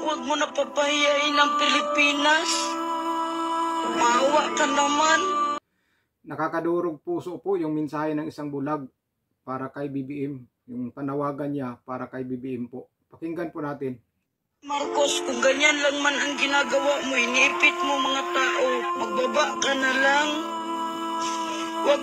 wag mo na papahiyain ang Pilipinas. Maawa ka naman. Nakakadurog puso po yung mensahe ng isang bulag para kay BBM. Yung panawagan niya para kay BBM po. Pakinggan po natin. Marcos, kung ganyan lang man ang ginagawa mo, iniipit mo mga tao, magbaba ka na lang. Wag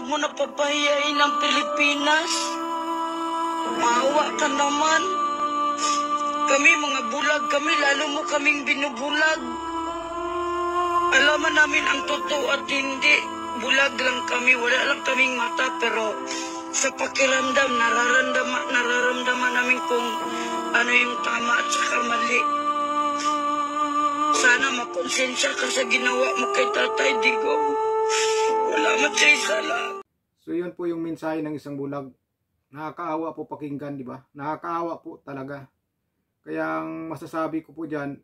mo na papahiyain ang Pilipinas. Maawa ka naman. Kami mga bulag kami, lalo mo kaming binubulag. Alaman namin ang totoo at hindi. Bulag lang kami, wala lang kaming mata, pero sa pakiramdam, nararamdaman namin kung ano yung tama at saka mali. Sana makonsensya ka sa ginawa mo kay Tatay Digong. Salamat sa isala. So yun po yung mensahe ng isang bulag. Nakakaawa po pakinggan, di ba? Nakakaawa po talaga. Kaya ang masasabi ko po dyan,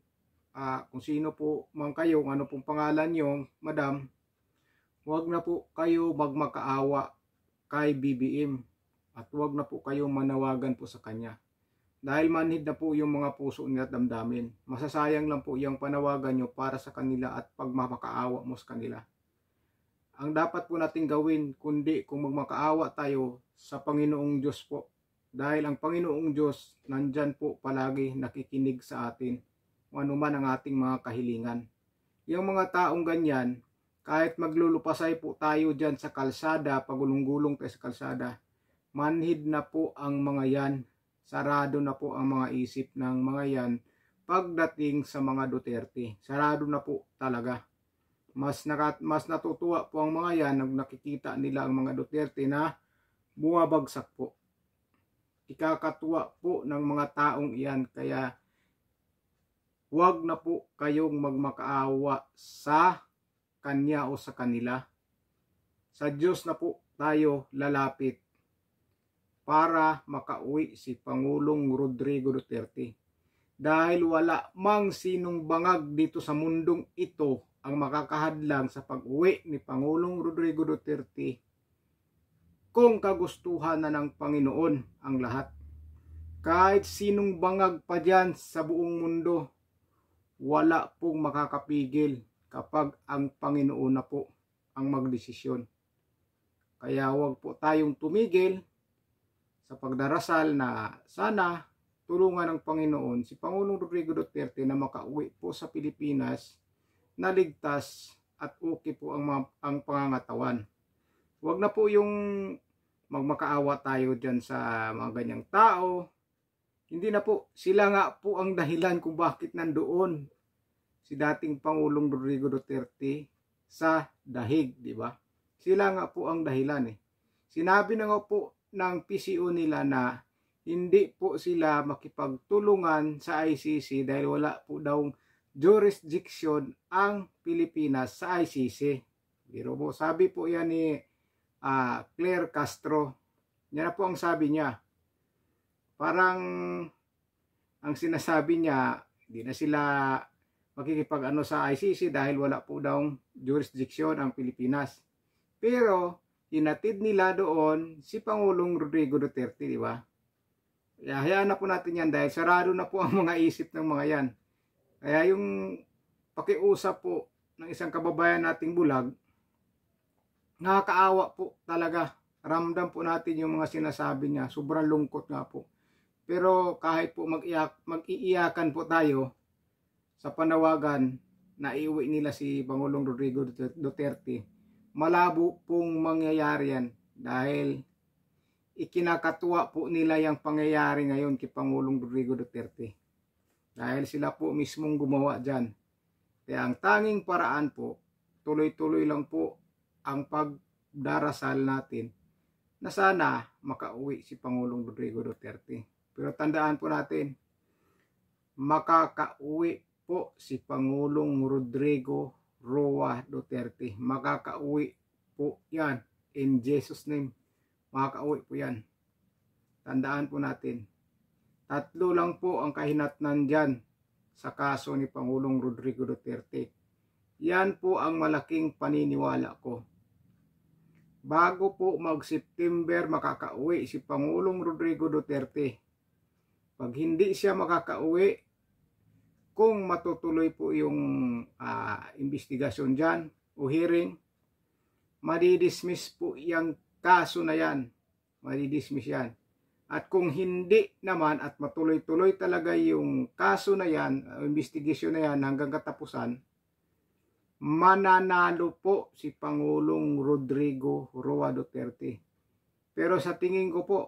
kung sino po man kayo, ano pong pangalan nyo, madam, huwag na po kayo magmakaawa kay BBM. At huwag na po kayo manawagan po sa kanya. Dahil manhid na po yung mga puso nila at damdamin. Masasayang lang po yung panawagan nyo para sa kanila at pagmamakaawa mo sa kanila. Ang dapat po natin gawin kundi kung magmakaawa tayo sa Panginoong Diyos po. Dahil ang Panginoong Diyos nandyan po palagi nakikinig sa atin kung ano man ang ating mga kahilingan. Yung mga taong ganyan, kahit maglulupasay po tayo dyan sa kalsada, pagulong-gulong tayo sa kalsada, manhid na po ang mga yan. Sarado na po ang mga isip ng mga yan pagdating sa mga Duterte. Sarado na po talaga. Mas natutuwa po ang mga yan nang nakikita nila ang mga Duterte na bumabagsak po. Ikakatuwa po ng mga taong iyan. Kaya huwag na po kayong magmakaawa sa kanya o sa kanila. Sa Diyos na po tayo lalapit para makauwi si Pangulong Rodrigo Duterte. Dahil wala mang sinong bangag dito sa mundong ito ang makakahadlang sa pag-uwi ni Pangulong Rodrigo Duterte kung kagustuhan na ng Panginoon ang lahat. Kahit sinong bangag pa dyan sa buong mundo, wala pong makakapigil kapag ang Panginoon na po ang magdesisyon. Kaya huwag po tayong tumigil sa pagdarasal na sana tulungan ng Panginoon si Pangulong Rodrigo Duterte na makauwi po sa Pilipinas na ligtas at okay po ang pangangatawan. Huwag na po yung magmakaawa tayo dyan sa mga ganyang tao. Hindi na po, sila nga po ang dahilan kung bakit nandoon si dating Pangulong Rodrigo Duterte sa dahig, di ba? Sila nga po ang dahilan eh. Sinabi na nga po ng PCO nila na hindi po sila makipagtulungan sa ICC dahil wala po daw jurisdiction ang Pilipinas sa ICC. Pero po, sabi po yan ni Claire Castro. Yan na po ang sabi niya. Parang ang sinasabi niya, hindi na sila makikipag-ano sa ICC dahil wala po daw jurisdiction ang Pilipinas. Pero hinatid nila doon si Pangulong Rodrigo Duterte, di ba? Hayaan na po natin yan dahil sarado na po ang mga isip ng mga yan. Kaya yung pakiusap po ng isang kababayan nating bulag, nakakaawa po talaga. Ramdam po natin yung mga sinasabi niya. Sobrang lungkot nga po. Pero kahit po mag-iiyakan po tayo sa panawagan na iuwi nila si Pangulong Rodrigo Duterte, malabo pong mangyayari yan dahil ikinakatuwa po nila yung pangyayari ngayon kay Pangulong Rodrigo Duterte. Dahil sila po mismong gumawa dyan. Kaya ang tanging paraan po, tuloy-tuloy lang po ang pagdarasal natin na sana makauwi si Pangulong Rodrigo Duterte. Pero tandaan po natin, makakauwi po si Pangulong Rodrigo Roa Duterte. Makakauwi po yan. In Jesus' name, makakauwi po yan. Tandaan po natin. 3 lang po ang kahinatnan dyan sa kaso ni Pangulong Rodrigo Duterte. Yan po ang malaking paniniwala ko. Bago po mag-September makakauwi si Pangulong Rodrigo Duterte. Pag hindi siya makakauwi, kung matutuloy po yung investigasyon dyan o hearing, madidismiss po yung kaso na yan. Madidismiss yan. At kung hindi naman at matuloy-tuloy talaga yung kaso na yan, investigation na yan hanggang katapusan, mananalo po si Pangulong Rodrigo Roa Duterte. Pero sa tingin ko po,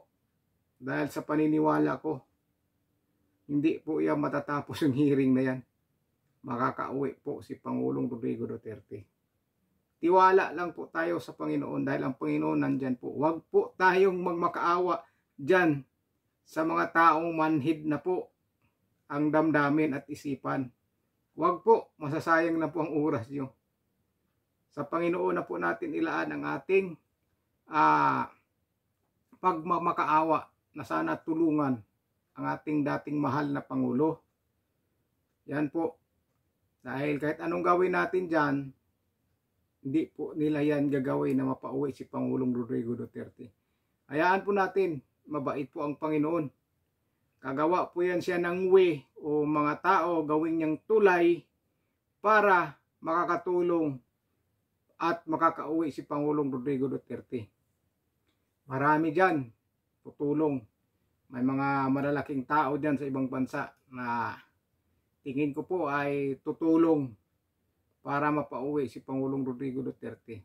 dahil sa paniniwala ko, hindi po yan matatapos yung hearing na yan. Makakauwi po si Pangulong Rodrigo Duterte. Tiwala lang po tayo sa Panginoon dahil ang Panginoon nandyan po. Huwag po tayong magmakaawa dyan sa mga taong manhid na po ang damdamin at isipan. Huwag po, masasayang na po ang oras nyo. Sa Panginoon na po natin ilaan ang ating pagmamakaawa na sana tulungan ang ating dating mahal na Pangulo. Yan po. Dahil kahit anong gawin natin dyan, hindi po nila yan gagawin na mapauwi si Pangulong Rodrigo Duterte. Hayaan po natin, mabait po ang Panginoon. Kagawa po yan siya ng way o mga tao gawin niyang tulay para makakatulong at makakauwi si Pangulong Rodrigo Duterte. Marami dyan tutulong. May mga malalaking tao dyan sa ibang bansa na tingin ko po ay tutulong para mapauwi si Pangulong Rodrigo Duterte.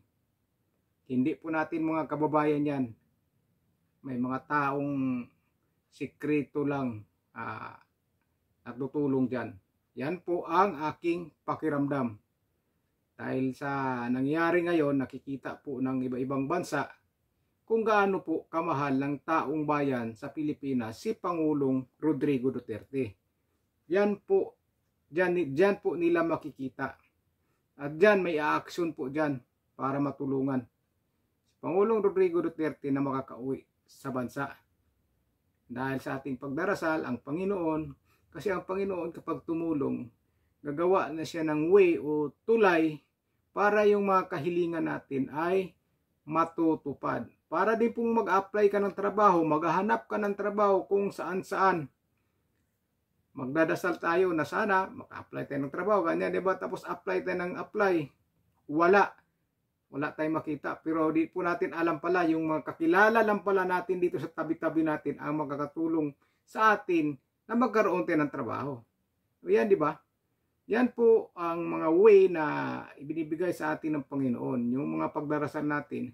Hindi po natin mga kababayan yan. May mga taong sikreto lang nagtutulong dyan. Yan po ang aking pakiramdam. Dahil sa nangyari ngayon, nakikita po ng iba-ibang bansa kung gaano po kamahal ng taong bayan sa Pilipinas si Pangulong Rodrigo Duterte. Yan po, dyan po nila makikita. At dyan may aaksyon po dyan para matulungan si Pangulong Rodrigo Duterte na makakauwi sa bansa. Dahil sa ating pagdarasal, ang Panginoon, kasi ang Panginoon kapag tumulong, gagawa na siya ng way o tulay para yung mga kahilingan natin ay matutupad. Para din pong mag-apply ka ng trabaho, maghahanap ka ng trabaho kung saan-saan. Magdadasal tayo na sana maka-apply tayo ng trabaho, ganyan, diba? Tapos apply tayo ng apply. Wala tayong makita. Pero di po natin alam pala, yung mga kakilala lang pala natin dito sa tabi-tabi natin ang magkakatulong sa atin na magkaroon tayo ng trabaho. O yan, di ba? Yan po ang mga way na ibinibigay sa atin ng Panginoon. Yung mga pagdarasal natin,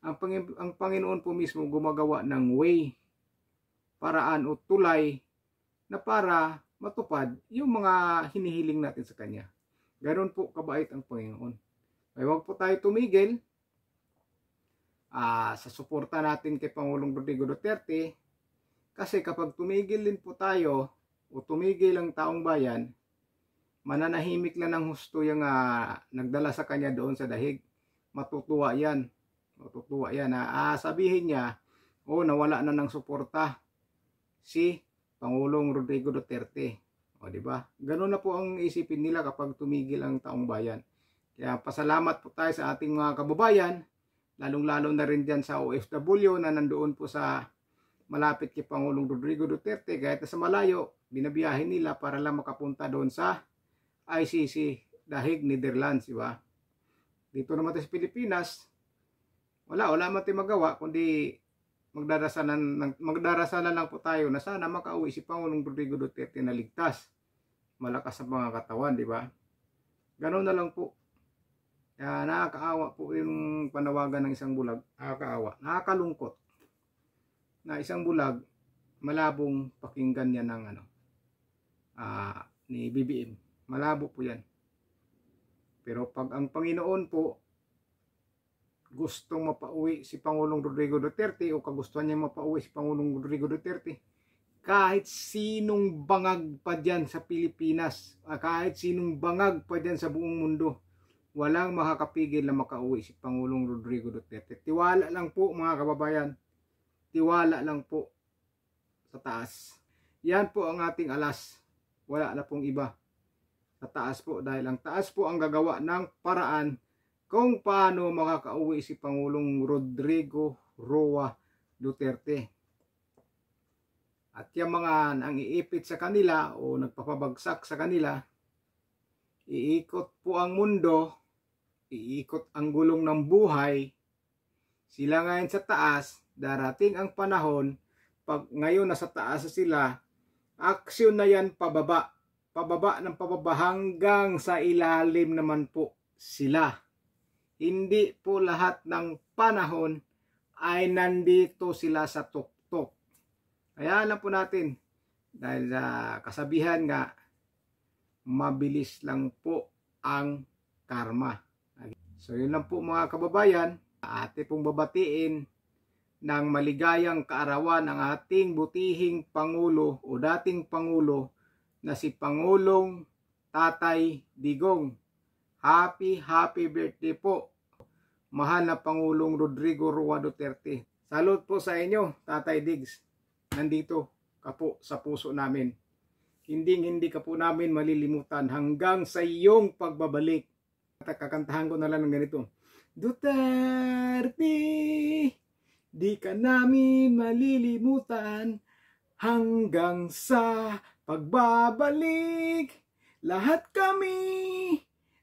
ang Panginoon po mismo gumagawa ng way, paraan o tulay na para matupad yung mga hinihiling natin sa Kanya. Ganon po kabait ang Panginoon. Ay huwag po tayo tumigil sa suporta natin kay Pangulong Rodrigo Duterte, kasi kapag tumigil din po tayo o tumigil ang taong bayan, mananahimik lang ng husto yung nagdala sa Kanya doon sa dahig. Matutuwa yan. Sabihin niya, nawala na ng suporta si Pangulong Rodrigo Duterte. O, di ba? Ganun na po ang isipin nila kapag tumigil ang taong bayan. Kaya pasalamat po tayo sa ating mga kababayan, lalong-lalo na rin dyan sa OFW na nandoon po sa malapit kay Pangulong Rodrigo Duterte. Kahit sa malayo, binabiyahin nila para lang makapunta doon sa ICC, Dahig, Netherlands, di ba? Dito naman sa Pilipinas, wala man tayong magawa kundi magdarasalan lang po tayo na sana makauwi si Pangulong Rodrigo Duterte na ligtas, malakas sa mga katawan, di ba? Ganoon na lang po. Kaya nakakaawa po yung panawagan ng isang bulag. Nakakaawa, nakakalungkot na isang bulag malabong pakinggan yan ng ni BBM. Malabo po yan. Pero pag ang Panginoon po gustong mapauwi si Pangulong Rodrigo Duterte o kagustuhan niya mapauwi si Pangulong Rodrigo Duterte, kahit sinong bangag pa dyan sa Pilipinas, kahit sinong bangag pa dyan sa buong mundo, walang makakapigil na makauwi si Pangulong Rodrigo Duterte. Tiwala lang po mga kababayan, tiwala lang po sa taas. Yan po ang ating alas, wala na pong iba. Sa taas po, dahil ang taas po ang gagawa ng paraan kung paano makakauwi si Pangulong Rodrigo Roa Duterte. At yung mga nang iipit sa kanila o nagpapabagsak sa kanila, iikot po ang mundo, iikot ang gulong ng buhay. Sila ngayon sa taas, darating ang panahon, pag ngayon nasa taas sila, aksyon na yan pababa. Pababa ng pababa hanggang sa ilalim naman po sila. Hindi po lahat ng panahon ay nandito sila sa tuktok. Kaya alam po natin, dahil sa kasabihan nga, mabilis lang po ang karma. So yun lang po mga kababayan, ate pong babatiin ng maligayang kaarawan ng ating butihing Pangulo o dating Pangulo na si Pangulong Tatay Digong. Happy birthday po, mahal na Pangulong Rodrigo Roa Duterte. Salute po sa inyo, Tatay Digs. Nandito ka po sa puso namin. Hindi ka po namin malilimutan hanggang sa iyong pagbabalik. Kakantahan ko na lang ng ganito. Duterte, di ka namin malilimutan hanggang sa pagbabalik. Lahat kami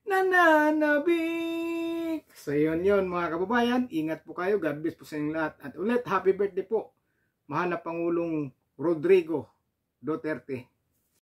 nananabik. So yun mga kababayan. Ingat po kayo. God bless po sa inyong lahat. At ulit, happy birthday po, mahal na Pangulong Rodrigo Duterte.